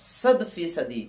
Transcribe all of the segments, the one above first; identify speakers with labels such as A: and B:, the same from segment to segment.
A: 100%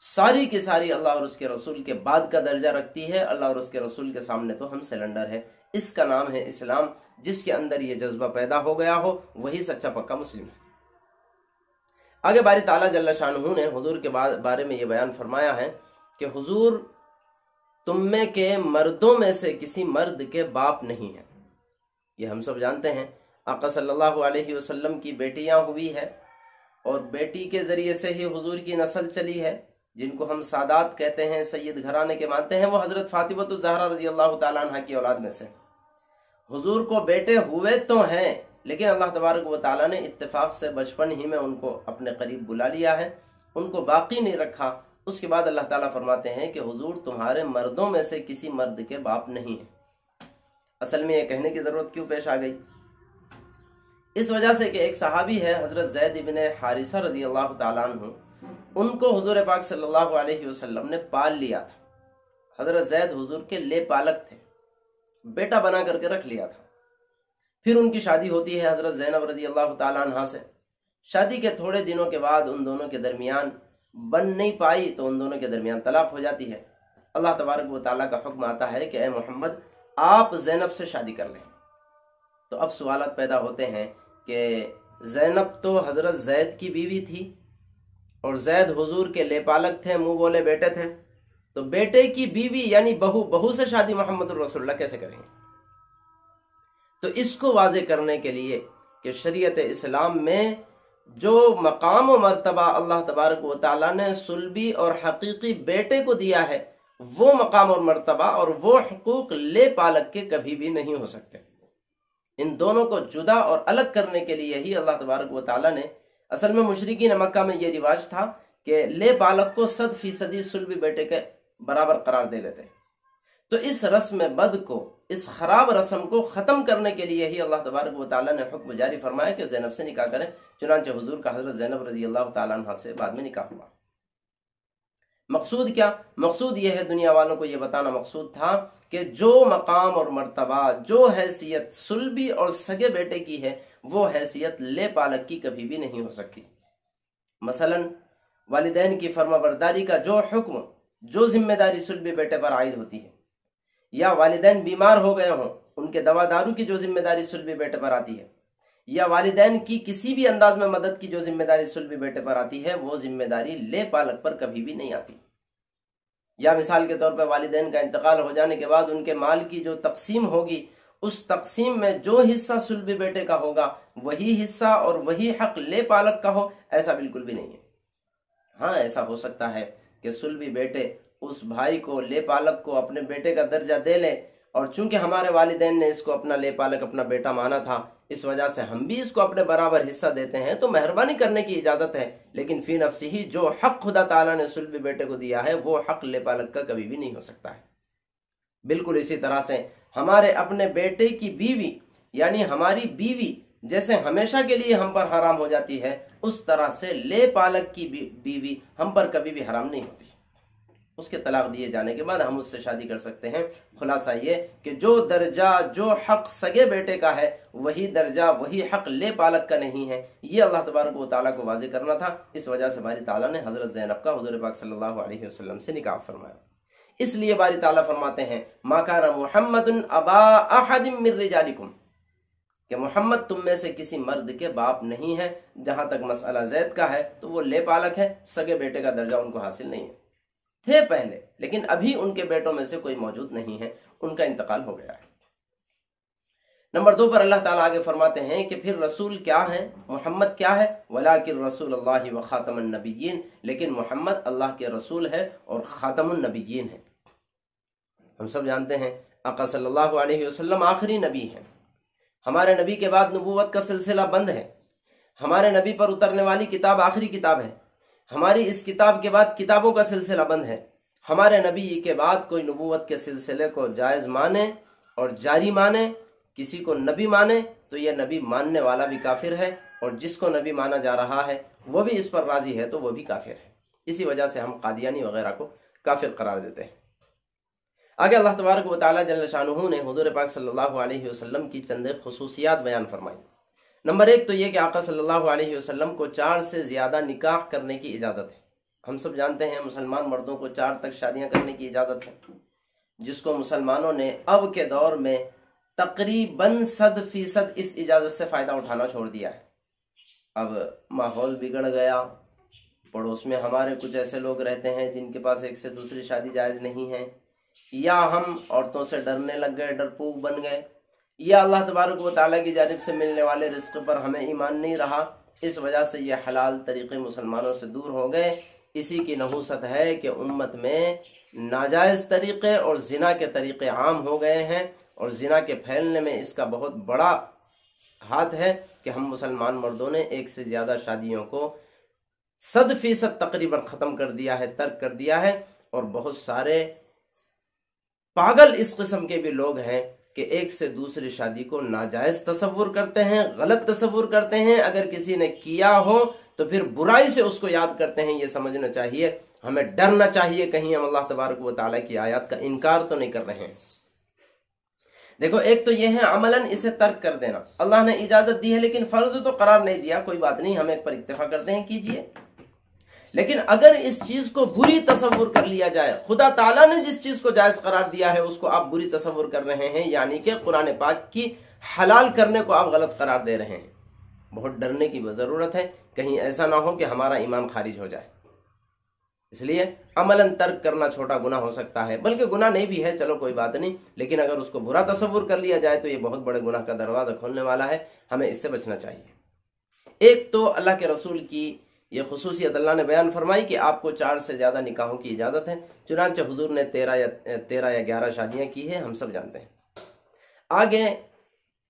A: ساری کی ساری اللہ اور اس کے رسول کے بعد کا درجہ رکھتی ہے۔ اللہ اور اس کے رسول کے سامنے تو ہم سلنڈر ہے۔ اس کا نام ہے اسلام۔ جس کے اندر یہ جذبہ پیدا ہو گیا ہو وہی سچا پکا مسلم ہے۔ آگے باری تعالیٰ جل شانہ نے حضور کے بارے میں یہ بیان فرمایا ہے کہ حضور تم میں کے مردوں میں سے کسی مرد کے باپ نہیں ہیں۔ یہ ہم سب جانتے ہیں۔ آقا صلی اللہ علیہ وسلم کی بیٹیاں ہوئی ہے اور بیٹی کے ذریعے سے ہی حضور کی نسل چلی ہے، جن کو ہم سادات کہتے ہیں، سید گھرانے کے مانتے ہیں۔ وہ حضرت فاطمہ الزہرا رضی اللہ تعالیٰ عنہ کی اولاد میں سے۔ حضور کو بیٹے ہوئے تو ہیں، لیکن اللہ تبارک و تعالیٰ نے اتفاق سے بچپن ہی میں ان کو اپنے قریب بلا لیا ہے، ان کو باقی نہیں رکھا۔ اس کے بعد اللہ تعالیٰ فرماتے ہیں کہ حضور تمہارے مردوں میں سے کسی مرد کے باپ نہیں ہیں۔ اصل میں یہ کہنے کی ضرورت کیوں پیش آ گئی؟ اس وجہ سے کہ ایک صحابی ہے حضرت زید بن حارثہ رضی اللہ تعالیٰ عنہ، ان کو حضور پاک صلی اللہ علیہ وسلم نے پال لیا تھا۔ حضرت زید حضور کے لے پالک تھے، بیٹا بنا کر کے رکھ لیا تھا۔ پھر ان کی شادی ہوتی ہے حضرت زینب رضی اللہ تعالیٰ عنہ سے۔ شادی کے تھوڑے دنوں کے بعد ان دونوں کے درمیان بن نہیں پائی تو ان دونوں کے درمیان طلاق ہو جاتی ہے۔ اللہ تبارک و تعالیٰ کا حکم آتا ہے کہ اے محمد آپ زینب سے شادی کر لیں۔ تو اب سوالات پیدا ہوتے ہیں کہ زینب تو حضرت زید کی بیوی تھی اور زید حضور کے لے پالک تھے، منہ بولے بیٹے تھے، تو بیٹے کی بیوی یعنی بہو سے شادی محمد الرسول اللہ کیسے کریں گے؟ تو اس کو واضح کرنے کے لیے کہ شریعت اسلام میں جو مقام و مرتبہ اللہ تبارک و تعالیٰ نے صلبی اور حقیقی بیٹے کو دیا ہے، وہ مقام اور مرتبہ اور وہ حقوق لے پالک کے کبھی بھی نہیں ہو سکتے۔ ان دونوں کو جدا اور الگ کرنے کے لیے ہی اللہ تبارک و تعالیٰ نے، اصل میں مشرکین مکہ میں یہ رواج تھا کہ لے پالک کو 100% صلبی بیٹے کے برابر قرار دے لیتے۔ تو اس رسم بد کو، اس خراب رسم کو ختم کرنے کے لیے ہی اللہ تبارک و تعالیٰ نے حکم جاری فرمایا کہ زینب سے نکاح کریں۔ چنانچہ حضور کا حضرت زینب رضی اللہ تعالیٰ عنہ سے بعد میں نکاح ہوا۔ مقصود کیا؟ مقصود یہ ہے، دنیا والوں کو یہ بتانا مقصود تھا کہ جو مقام اور مرتبہ، جو حیثیت صلبی اور سگے بیٹے کی ہے، وہ حیثیت لے پالک کی کبھی بھی نہیں ہو سکتی۔ مثلا والدین کی فرما برداری کا جو حکم، جو ذمہ داری صلبی بیٹے پر عائد ہوتی ہے، یا والدین بیمار ہو گئے ہوں ان کے دوا دارو کی جو ذمہ داری صلبی بیٹے پر آتی ہے، یا والدین کی کسی بھی انداز میں مدد کی جو ذمہ داری صلبی بیٹے پر آتی ہے، وہ ذمہ داری لے پالک پر کبھی بھی نہیں آتی۔ یا مثال کے طور پہ والدین کا انتقال ہو جانے کے بعد ان کے مال کی جو تقسیم ہوگی، اس تقسیم میں جو حصہ صلبی بیٹے کا ہوگا وہی حصہ اور وہی حق لے پالک کا ہو، ایسا بالکل بھی نہیں ہے۔ ہاں ایسا ہو سکتا ہے کہ صلبی بیٹے اس بھائی کو، لے پالک کو اپنے بیٹے کا درجہ دے لے، اور چونکہ ہمارے والدین نے اس کو اپنا لے پالک، اپنا بیٹا مانا تھا، اس وجہ سے ہم بھی اس کو اپنے برابر حصہ دیتے ہیں، تو مہربانی کرنے کی اجازت ہے، لیکن فی نفسی ہی جو حق خدا تعالیٰ نے صلبی بیٹے کو دیا ہے وہ حق لے پالک کا کبھی بھی نہیں ہو سکتا ہے۔ بالکل اسی طرح سے ہمارے اپنے بیٹے کی بیوی یعنی ہماری بیوی جیسے ہمیشہ کے لیے ہم پر حرام ہو جاتی ہے، اس طرح سے لے پالک کی بیوی ہم پر کبھی بھی حرام نہیں ہوتی۔ اس کے طلاق دیے جانے کے بعد ہم اس سے شادی کر سکتے ہیں۔ خلاصہ یہ کہ جو درجہ، جو حق سگے بیٹے کا ہے، وہی درجہ، وہی حق لے پالک کا نہیں ہے۔ یہ اللہ تبارک و تعالیٰ کو واضح کرنا تھا۔ اس وجہ سے باری تعالیٰ نے حضرت زینب کا حضور پاک صلی اللہ علیہ وسلم سے نکاح فرمایا۔ اس لیے باری تعالیٰ فرماتے ہیں ما کان محمد ابا احد من رجالکم، کہ محمد تم میں سے کسی مرد کے باپ نہیں ہے۔ جہاں تک مسئلہ زید کا ہے تو وہ لے پالک ہے، سگے بیٹے کا درجہ ان کو حاصل نہیں ہے۔ تھے پہلے، لیکن ابھی ان کے بیٹوں میں سے کوئی موجود نہیں ہے، ان کا انتقال ہو گیا ہے۔ نمبر 2 پر اللہ تعالیٰ آگے فرماتے ہیں کہ پھر رسول کیا ہے، محمد کیا ہے؟ وَلَٰكِن رسول اللہ وخاتم النبیین، لیکن محمد اللہ کے رسول ہے اور خاتم النبیین ہے۔ ہم سب جانتے ہیں آقا صلی اللہ علیہ وسلم آخری نبی ہیں۔ ہمارے نبی کے بعد نبوت کا سلسلہ بند ہے۔ ہمارے نبی پر اترنے والی کتاب آخری کتاب ہے۔ ہماری اس کتاب کے بعد کتابوں کا سلسلہ بند ہے۔ ہمارے نبی کے بعد کوئی نبوت کے سلسلے کو جائز مانے اور جاری مانے، کسی کو نبی مانے، تو یہ نبی ماننے والا بھی کافر ہے، اور جس کو نبی مانا جا رہا ہے وہ بھی اس پر راضی ہے تو وہ بھی کافر ہے۔ اسی وجہ سے ہم قادیانی وغیرہ کو کافر قرار دیتے ہیں۔ آگے اللہ تبارک و تعالیٰ جل شانہ نے حضور پاک صلی اللہ علیہ وسلم کی چند خصوصیات بیان فرمائی۔ نمبر 1 تو یہ کہ آقا صلی اللہ علیہ وسلم کو 4 سے زیادہ نکاح کرنے کی اجازت ہے۔ ہم سب جانتے ہیں مسلمان مردوں کو 4 تک شادیاں کرنے کی اجازت ہے، جس کو مسلمانوں نے اب کے دور میں تقریباً 100% اس اجازت سے فائدہ اٹھانا چھوڑ دیا ہے۔ اب ماحول بگڑ گیا، پڑوس میں ہمارے کچھ ایسے لوگ رہتے ہیں جن کے پاس ایک سے دوسری شادی جائز نہیں ہے، یا ہم عورتوں سے ڈرنے لگ گئے، ڈرپوک بن گئے، یا اللہ تبارک و تعالیٰ کی جانب سے ملنے والے رزق پر ہمیں ایمان نہیں رہا، اس وجہ سے یہ حلال طریقے مسلمانوں سے دور ہو گئے۔ اسی کی نحوست ہے کہ امت میں ناجائز طریقے اور زنا کے طریقے عام ہو گئے ہیں، اور زنا کے پھیلنے میں اس کا بہت بڑا ہاتھ ہے کہ ہم مسلمان مردوں نے ایک سے زیادہ شادیوں کو 100% تقریباً ختم کر دیا ہے، ترک کر دیا ہے۔ اور بہت سارے پاگل اس قسم کے بھی لوگ ہیں کہ ایک سے دوسری شادی کو ناجائز تصور کرتے ہیں، غلط تصور کرتے ہیں، اگر کسی نے کیا ہو تو پھر برائی سے اس کو یاد کرتے ہیں۔ یہ سمجھنا چاہیے، ہمیں ڈرنا چاہیے کہیں ہم اللہ تبارک و تعالیٰ کی آیات کا انکار تو نہیں کر رہے ہیں۔ دیکھو، ایک تو یہ ہے عملاً اسے ترک کر دینا، اللہ نے اجازت دی ہے لیکن فرض تو قرار نہیں دیا، کوئی بات نہیں، ہم ایک پر اکتفا کرتے ہیں، کیجئے۔ لیکن اگر اس چیز کو بری تصور کر لیا جائے، خدا تعالیٰ نے جس چیز کو جائز قرار دیا ہے اس کو آپ بری تصور کر رہے ہیں، یعنی کہ قرآن پاک کی حلال کرنے کو آپ غلط قرار دے رہے ہیں، بہت ڈرنے کی ضرورت ہے، کہیں ایسا نہ ہو کہ ہمارا ایمان خارج ہو جائے۔ اس لیے عملاً ترک کرنا چھوٹا گناہ ہو سکتا ہے، بلکہ گناہ نہیں بھی ہے، چلو کوئی بات نہیں، لیکن اگر اس کو برا تصور کر لیا جائے تو یہ بہت بڑے گناہ کا دروازہ کھولنے والا ہے، ہمیں اس سے بچنا چاہیے۔ ایک تو اللہ کے رسول کی یہ خصوصیت اللہ نے بیان فرمائی کہ آپ کو 4 سے زیادہ نکاحوں کی اجازت ہے، چنانچہ حضور نے 13 یا 11 شادیاں کی ہیں، ہم سب جانتے ہیں۔ آگے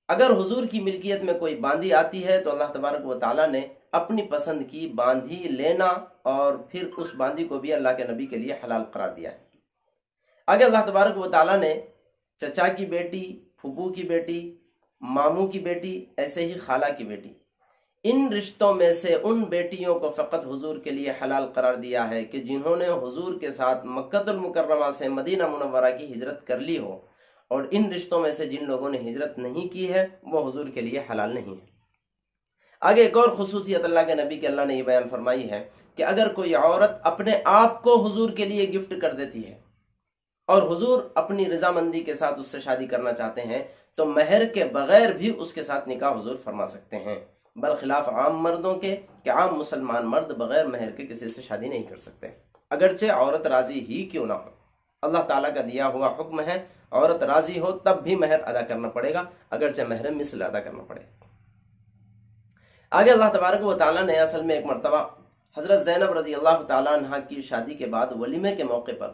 A: اگر حضور کی ملکیت میں کوئی باندی آتی ہے تو اللہ تبارک و تعالیٰ نے اپنی پسند کی باندھی لینا اور پھر اس باندھی کو بھی اللہ کے نبی کے لیے حلال قرار دیا ہے۔ آگے اللہ تبارک و تعالیٰ نے چچا کی بیٹی، پھوپھو کی بیٹی، ماموں کی بیٹی، ایسے ہی خالہ کی بیٹی، ان رشتوں میں سے ان بیٹیوں کو فقط حضور کے لیے حلال قرار دیا ہے کہ جنہوں نے حضور کے ساتھ مکہ المکرمہ سے مدینہ منورہ کی ہجرت کر لی ہو، اور ان رشتوں میں سے جن لوگوں نے ہجرت نہیں کی ہے وہ حضور کے لیے حلال نہیں ہے۔ آگے ایک اور خصوصیت اللہ کے نبی کے اللہ نے یہ بیان فرمائی ہے کہ اگر کوئی عورت اپنے آپ کو حضور کے لیے گفٹ کر دیتی ہے اور حضور اپنی رضامندی کے ساتھ اس سے شادی کرنا چاہتے ہیں تو مہر کے بغیر بھی اس کے ساتھ نکاح حضور فرما سکتے ہیں، برخلاف عام مردوں کے کہ عام مسلمان مرد بغیر مہر کے کسی سے شادی نہیں کر سکتے، اگرچہ عورت راضی ہی کیوں نہ ہو۔ اللہ تعالیٰ کا دیا ہوا حکم ہے، عورت راضی ہو تب بھی مہر ادا کرنا پڑے گا، اگرچہ مہر مثل ادا کرنا پڑے گا۔ آگے اللہ تبارک و تعالیٰ نے اصل میں ایک مرتبہ حضرت زینب رضی اللہ تعالیٰ عنہ کی شادی کے بعد ولیمے کے موقع پر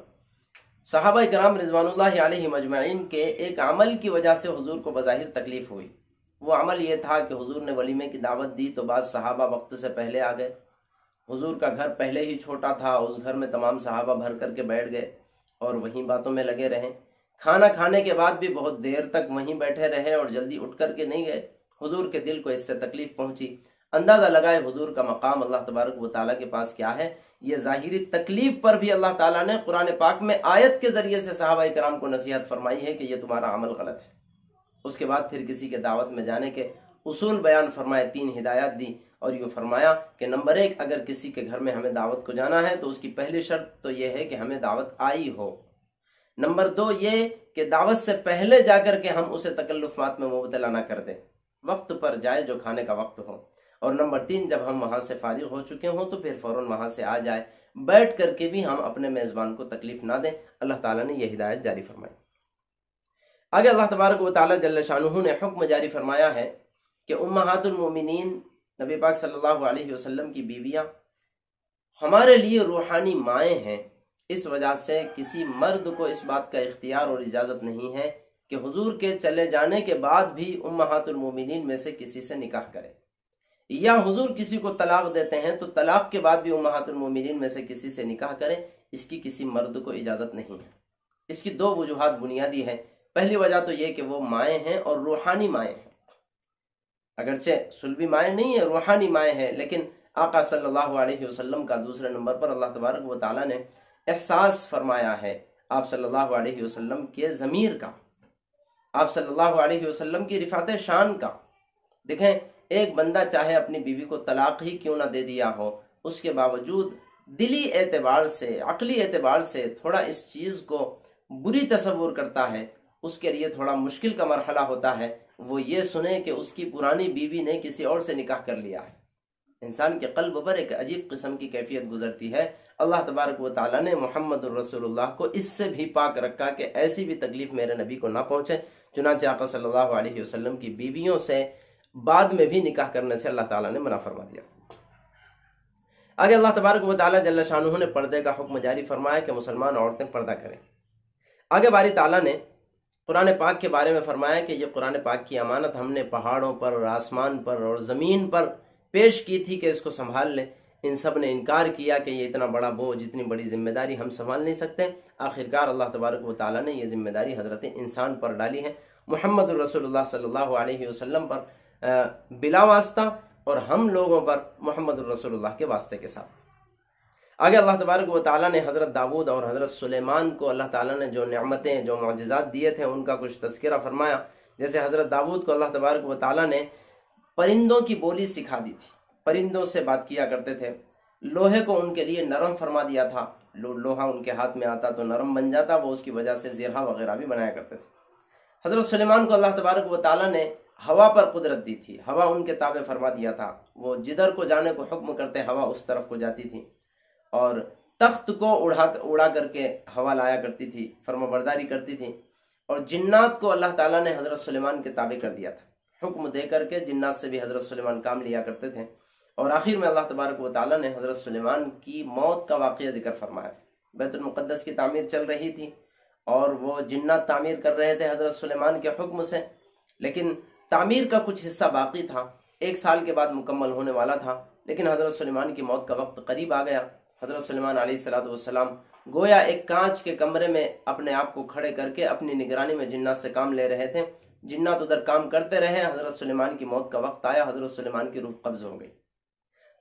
A: صحابہ کرام رضوان اللہ علیہ مجمعین کے ایک عمل کی وجہ سے حضور کو بظاہر تکلیف ہوئی۔ وہ عمل یہ تھا کہ حضور نے ولیمے کی دعوت دی تو بعض صحابہ وقت سے پہلے آ گئے، حضور کا گھر پہلے ہی چھوٹا تھا، اس گھر میں تمام صحابہ بھر کر کے بیٹھ گئے اور وہیں باتوں میں لگے رہے، کھانا کھانے کے بعد بھی بہت دیر تک وہیں بیٹھے رہے اور جلدی اٹھ کر کے نہیں گئے۔ حضور کے دل کو اس سے تکلیف پہنچی، اندازہ لگائے حضور کا مقام اللہ تبارک و تعالیٰ کے پاس کیا ہے۔ یہ ظاہری تکلیف پر بھی اللہ تعالیٰ نے قرآن پاک میں آیت کے ذریعے سے صحابہ کرام کو نصیحت فرمائی ہے کہ یہ تمہارا عمل غلط ہے۔ اس کے بعد پھر کسی کے دعوت میں جانے کے اصول بیان فرمائے، 3 ہدایات دی، اور یہ فرمایا کہ نمبر 1، اگر کسی کے گھر میں ہمیں دعوت کو جانا ہے تو اس کی پہلی شرط تو یہ ہے کہ ہمیں دعوت آئی ہو۔ نمبر 2 یہ کہ دعوت سے پہلے جا کر کے ہم اسے تکلفات میں مبتلا نہ کر دیں، وقت پر جائے جو کھانے کا وقت ہو۔ اور نمبر 3، جب ہم وہاں سے فارغ ہو چکے ہوں تو پھر فوراً وہاں سے آ جائے، بیٹھ کر کے بھی ہم اپنے میزبان کو تکلیف نہ دیں۔ اللہ تعالیٰ نے یہ ہدایت جاری فرمائی۔ آگے اللہ تبارک و تعالیٰ جل شانہ نے حکم جاری فرمایا ہے کہ امہات المومنین نبی پاک صلی اللہ علیہ وسلم کی بیویاں ہمارے لیے روحانی مائیں ہیں، اس وجہ سے کسی مرد کو اس بات کا اختیار اور اجازت نہیں ہے کہ حضور کے چلے جانے کے بعد بھی امہات المومنین میں سے کسی سے نکاح کرے، یا حضور کسی کو طلاق دیتے ہیں تو طلاق کے بعد بھی امہات المومنین میں سے کسی سے نکاح کرے، اس کی کسی مرد کو اجازت نہیں ہے۔ اس کی 2 وجوہات بنیادی ہیں۔ پہلی وجہ تو یہ کہ وہ مائیں ہیں اور روحانی مائیں ہیں، اگرچہ صلبی مائیں نہیں ہیں، روحانی مائیں ہیں، لیکن آقا صلی اللہ علیہ وسلم کا دوسرے نمبر پر اللہ تبارک و تعالیٰ نے احساس فرمایا ہے آپ صلی اللہ علیہ وسلم کے ضمیر کا، آپ صلی اللہ علیہ وسلم کی رفعت شان کا۔ دیکھیں، ایک بندہ چاہے اپنی بیوی کو طلاق ہی کیوں نہ دے دیا ہو، اس کے باوجود دلی اعتبار سے، عقلی اعتبار سے تھوڑا اس چیز کو بری تصور کرتا ہے، اس کے لیے تھوڑا مشکل کا مرحلہ ہوتا ہے، وہ یہ سنے کہ اس کی پرانی بیوی نے کسی اور سے نکاح کر لیا ہے۔ انسان کے قلب پر ایک عجیب قسم کی کیفیت گزرتی ہے۔ اللہ تبارک و تعالیٰ نے محمد الرسول اللہ کو اس سے بھی پاک رکھا کہ ایسی بھی تکلیف میرے نبی کو نہ پہنچے۔ چنانچہ آقا صلی اللہ علیہ وسلم کی بیویوں سے بعد میں بھی نکاح کرنے سے اللہ تعالیٰ نے منع فرما دیا۔ آگے اللہ تبارک و تعالیٰ جل شانہ نے پردے کا حکم جاری فرمایا کہ مسلمان عورتیں پردہ کریں۔ آگے باری تعالیٰ نے قرآن پاک کے بارے میں فرمایا کہ یہ قرآن پاک کی امانت ہم نے پہاڑوں پر، آسمان پر اور زمین پر پیش کی تھی کہ اس کو سنبھال لیں۔ ان سب نے انکار کیا کہ یہ اتنا بڑا بوجھ، اتنی بڑی ذمہ داری ہم سنبھال نہیں سکتے۔ آخرکار اللہ تبارک و تعالیٰ نے یہ ذمہ داری حضرت انسان پر ڈالی ہے، محمد الرسول اللہ صلی اللہ علیہ وسلم پر بلا واسطہ، اور ہم لوگوں پر محمد الرسول اللہ کے واسطے کے ساتھ۔ آگے اللہ تبارک و تعالیٰ نے حضرت داؤد اور حضرت سلیمان کو اللہ تعالیٰ نے جو نعمتیں، جو معجزات دیے تھے، ان کا کچھ تذکرہ فرمایا۔ جیسے حضرت داؤد کو اللہ تبارک و تعالیٰ نے پرندوں کی بولی سکھا دی تھی، پرندوں سے بات کیا کرتے تھے، لوہے کو ان کے لیے نرم فرما دیا تھا، لوہا ان کے ہاتھ میں آتا تو نرم بن جاتا، وہ اس کی وجہ سے زرہ وغیرہ بھی بنایا کرتے تھے۔ حضرت سلیمان کو اللہ تبارک و تعالیٰ نے ہوا پر قدرت دی تھی، ہوا ان کے تابع فرما دیا تھا، وہ جدھر کو جانے کو حکم کرتے ہوا اس طرف کو جاتی تھی، اور تخت کو اڑا کر کے ہوا لایا کرتی تھی، فرما برداری کرتی تھی۔ اور جنات کو اللہ تعالیٰ نے حضرت سلیمان کے تابع کر دیا تھا، حکم دے کر کے جنات سے بھی حضرت سلیمان کام لیا کرتے تھے۔ اور آخر میں اللہ تبارک و تعالیٰ نے حضرت سلیمان کی موت کا واقعہ ذکر فرمایا۔ بیت المقدس کی تعمیر چل رہی تھی اور وہ جنات تعمیر کر رہے تھے حضرت سلیمان کے حکم سے، لیکن تعمیر کا کچھ حصہ باقی تھا، 1 سال کے بعد مکمل ہونے والا تھا، لیکن حضرت سلیمان کی موت کا وقت قریب آ گیا۔ حضرت سلیمان علیہ السلام گویا ایک کانچ کے کمرے میں اپنے آپ کو کھڑے کر کے اپنی نگرانی میں جنات سے کام لے رہے تھے، جنات ادھر کام کرتے رہے، حضرت سلیمان کی موت کا وقت آیا، حضرت سلیمان کی روح قبض ہو گئی۔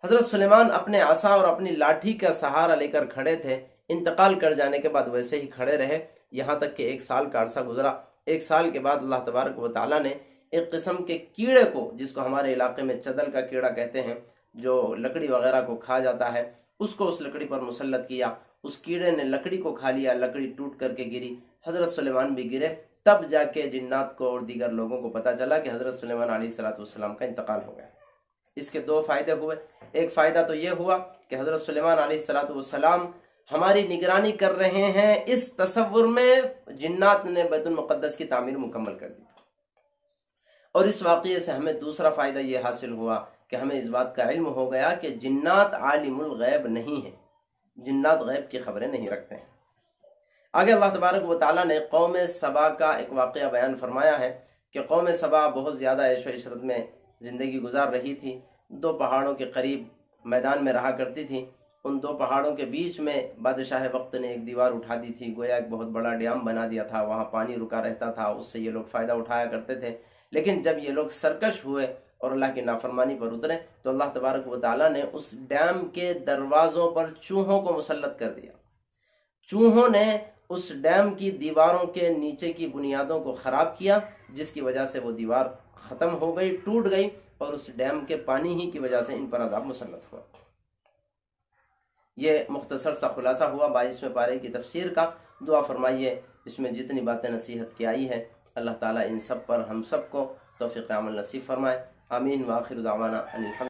A: حضرت سلیمان اپنے عصا اور اپنی لاٹھی کا سہارا لے کر کھڑے تھے، انتقال کر جانے کے بعد ویسے ہی کھڑے رہے، یہاں تک کہ 1 سال کا عرصہ گزرا۔ 1 سال کے بعد اللہ تبارک و تعالیٰ نے ایک قسم کے کیڑے کو، جس کو ہمارے علاقے میں چدل کا کیڑا کہتے ہیں، جو لکڑی وغیرہ کو کھا جاتا ہے، اس کو اس لکڑی پر مسلط کیا، اس کیڑے نے لکڑی کو کھا لیا، لکڑی ٹوٹ کر کے گری، حضرت سلیمان بھی گرے۔ تب جا کے جنات کو اور دیگر لوگوں کو پتہ چلا کہ حضرت سلیمان علیہ السلام کا انتقال ہو گیا۔ اس کے 2 فائدے ہوئے۔ ایک فائدہ تو یہ ہوا کہ حضرت سلیمان علیہ السلام ہماری نگرانی کر رہے ہیں، اس تصور میں جنات نے بیت المقدس کی تعمیر مکمل کر دی۔ اور اس واقعے سے ہمیں دوسرا فائدہ یہ حاصل ہوا کہ ہمیں اس بات کا علم ہو گیا کہ جنات عالم الغیب نہیں ہیں، جنات غیب کی خبریں نہیں رکھتے ہیں۔ آگے اللہ تبارک و تعالیٰ نے قوم سبا کا ایک واقعہ بیان فرمایا ہے کہ قوم سبا بہت زیادہ عیش و عشرت میں زندگی گزار رہی تھی، 2 پہاڑوں کے قریب میدان میں رہا کرتی تھی۔ ان 2 پہاڑوں کے بیچ میں بادشاہ وقت نے ایک دیوار اٹھا دی تھی، گویا ایک بہت بڑا ڈیم بنا دیا تھا، وہاں پانی رکا رہتا تھا، اس سے یہ لوگ فائدہ اٹھایا کرتے تھے۔ لیکن جب یہ لوگ سرکش ہوئے اور اللہ کی نافرمانی پر اترے تو اللہ تبارک و تعالیٰ نے اس ڈیم کے دروازوں پر چوہوں کو مسلط کر دیا۔ چوہوں نے اس ڈیم کی دیواروں کے نیچے کی بنیادوں کو خراب کیا، جس کی وجہ سے وہ دیوار ختم ہو گئی، ٹوٹ گئی، اور اس ڈیم کے پانی ہی کی وجہ سے ان پر عذاب مسلط ہوا۔ یہ مختصر سا خلاصہ ہوا 22ویں پارے کی تفسیر کا۔ دعا فرمائیے اس میں جتنی باتیں نصیحت کی آئی ہے، اللہ تعالیٰ ان سب پر ہم سب کو توفیق عمل نصیب فرمائے۔ آمین۔ وآخر دعوانا ان الحمد